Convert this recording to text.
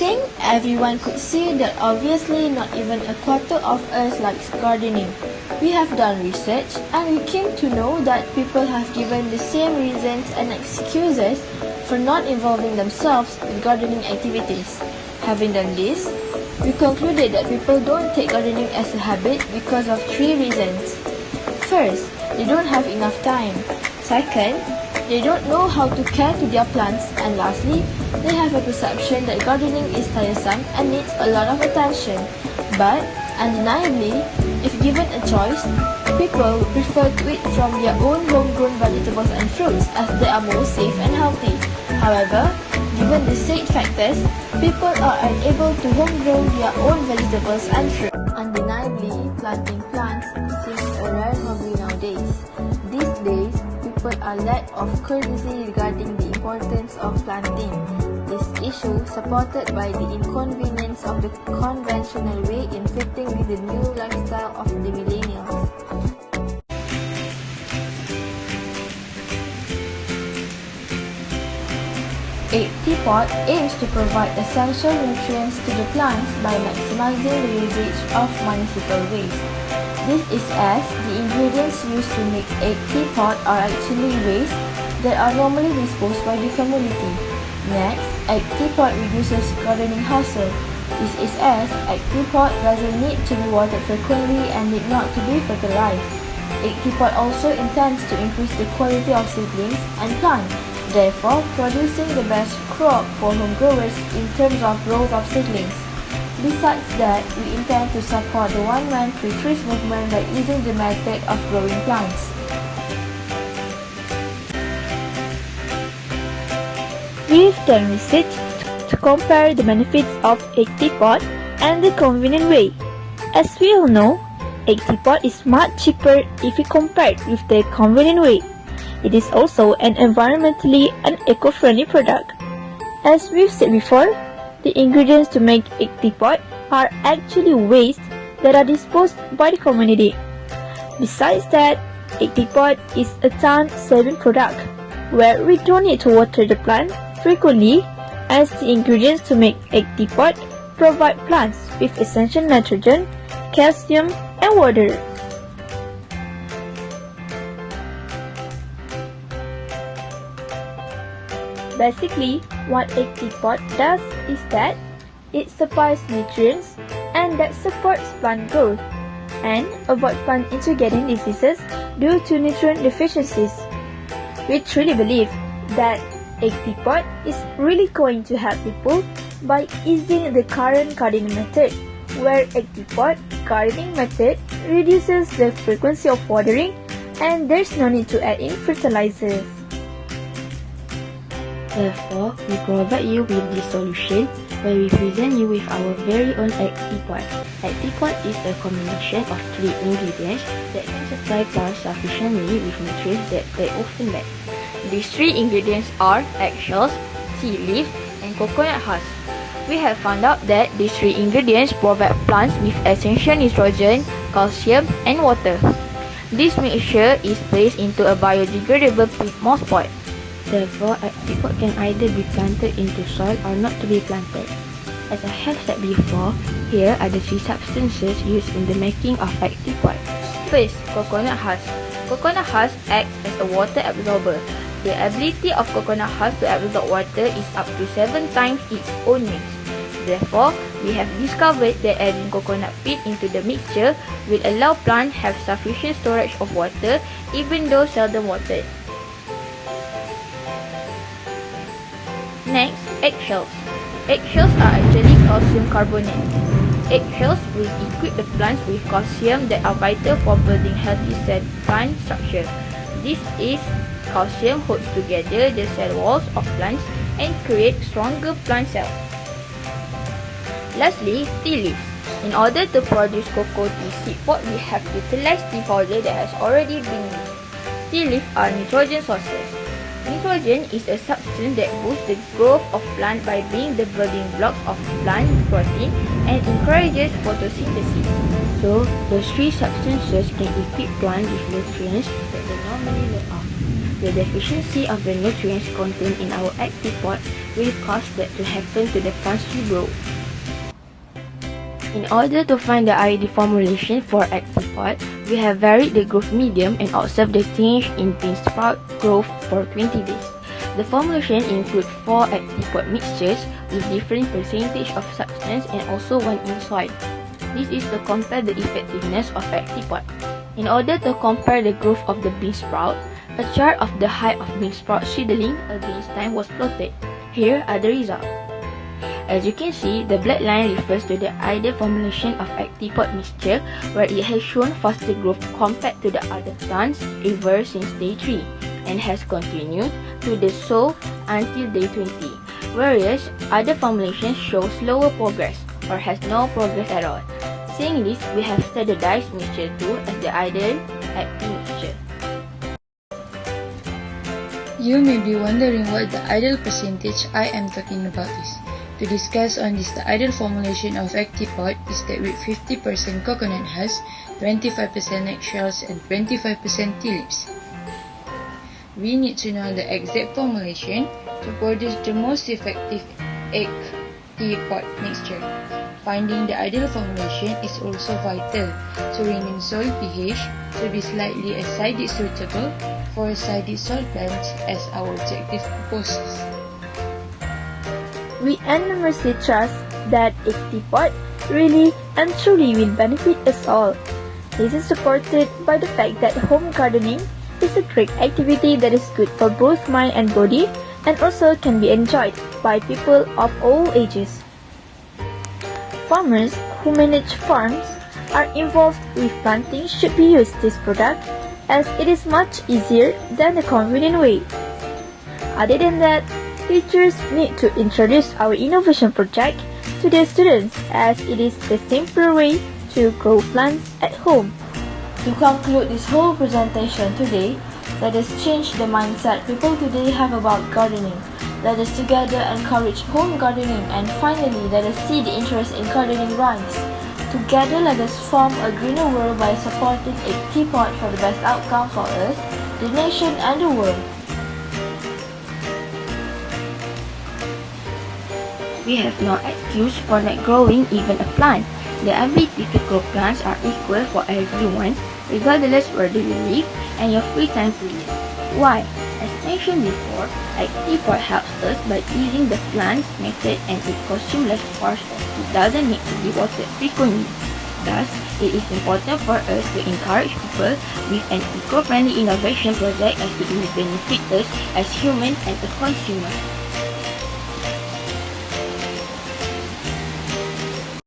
think everyone could see that obviously not even a quarter of us likes gardening. We have done research and we came to know that people have given the same reasons and excuses for not involving themselves with gardening activities. Having done this, we concluded that people don't take gardening as a habit because of 3 reasons. First, they don't have enough time. Second, they don't know how to care to their plants. And lastly, they have a perception that gardening is tiresome and needs a lot of attention. But, undeniably, if given a choice, people would prefer to eat from their own homegrown vegetables and fruits as they are more safe and healthy. However, given the said factors, people are unable to homegrow their own vegetables and fruit. Undeniably, planting plants seems a rare hobby nowadays. These days, people are lack of courtesy regarding the importance of planting. This issue supported by the inconvenience of the conventional way in fitting with the new lifestyle of the millennials. Egg teapot aims to provide essential nutrients to the plants by maximizing the usage of municipal waste. This is as the ingredients used to make egg teapot are actually waste that are normally disposed by the community. Next, egg teapot reduces gardening hassle. This is as egg teapot doesn't need to be watered frequently and need not to be fertilized. Egg teapot also intends to increase the quality of seedlings and plants, therefore producing the best crop for home growers in terms of growth of seedlings. Besides that, we intend to support the one-man free trees movement by using the method of growing plants. We've done research to compare the benefits of egg teapot and the convenient way. As we all know, egg teapot is much cheaper if we compare it with the convenient way. It is also an environmentally and eco-friendly product. As we've said before, the ingredients to make egg teapot are actually waste that are disposed by the community. Besides that, egg teapot is a time-saving product where we don't need to water the plant frequently, as the ingredients to make egg teapot provide plants with essential nitrogen, calcium, and water. Basically, what egg teapot does is that it supplies nutrients and that supports plant growth and avoid plant getting diseases due to nutrient deficiencies. We truly believe that egg teapot is really going to help people by easing the current gardening method, where egg teapot gardening method reduces the frequency of watering and there's no need to add in fertilizers. Therefore, we provide you with this solution where we present you with our very own egg teapot. Egg teapot is a combination of 3 ingredients that can supply plants sufficiently with nutrients that they often lack. These 3 ingredients are eggshells, tea leaves, and coconut husk. We have found out that these 3 ingredients provide plants with essential nitrogen, calcium, and water. This mixture is placed into a biodegradable peat moss pot. Therefore, egg teapot can either be planted into soil or not to be planted. As I have said before, here are the 3 substances used in the making of egg teapot. First, coconut husk. Coconut husk acts as a water absorber. The ability of coconut husk to absorb water is up to 7 times its own mix. Therefore, we have discovered that adding coconut peat into the mixture will allow plants have sufficient storage of water even though seldom watered. Next, eggshells. Eggshells are actually calcium carbonate. Eggshells will equip the plants with calcium that are vital for building healthy cell plant structure. This is calcium holds together the cell walls of plants and create stronger plant cells. Lastly, tea leaves. In order to produce cocoa tea seed pod, we have utilized tea powder that has already been used. Tea leaves are nitrogen sources. Nitrogen is a substance that boosts the growth of plant by being the building blocks of plant protein and encourages photosynthesis. So, those 3 substances can equip plants with nutrients that they normally lack of. the deficiency of the nutrients contained in our egg teapot will cause that to happen to the plants we grow. In order to find the ideal formulation for egg teapot, we have varied the growth medium and observed the change in bean sprout growth for 20 days. The formulation includes 4 egg teapot mixtures with different percentage of substance and also one in soil. This is to compare the effectiveness of egg teapot. In order to compare the growth of the bean sprout, a chart of the height of bean sprout seedling against time was plotted. Here are the results. As you can see, the black line refers to the ideal formulation of egg teapot mixture, where it has shown faster growth compared to the other plants ever since day 3 and has continued to do so until day 20, whereas other formulations show slower progress or has no progress at all. Seeing this, we have standardized mixture 2 as the ideal egg tea mixture. You may be wondering what the ideal percentage I am talking about is. To discuss on this, the ideal formulation of egg teapot is that with 50% coconut husk, 25% eggshells, and 25% tea leaves. We need to know the exact formulation to produce the most effective egg teapot mixture. Finding the ideal formulation is also vital to remain soil pH to be slightly acidic suitable for acidic soil plants as our objective proposes. We enormously trust that egg teapot really and truly will benefit us all. This is supported by the fact that home gardening is a great activity that is good for both mind and body and also can be enjoyed by people of all ages. Farmers who manage farms are involved with planting should be used this product as it is much easier than the convenient way. Other than that, teachers need to introduce our innovation project to their students as it is the simpler way to grow plants at home. To conclude this whole presentation today, let us change the mindset people today have about gardening. Let us together encourage home gardening, and finally let us see the interest in gardening rise. Together let us form a greener world by supporting a teapot for the best outcome for us, the nation and the world. We have no excuse for not growing even a plant. The ability to grow plants are equal for everyone, regardless where do you live and your free time to live. Why? As mentioned before, egg teapot helps us by using the plant's method and it consumes less force as it doesn't need to be watered frequently. Thus, it is important for us to encourage people with an eco-friendly innovation project as it will benefit us as humans and the consumer.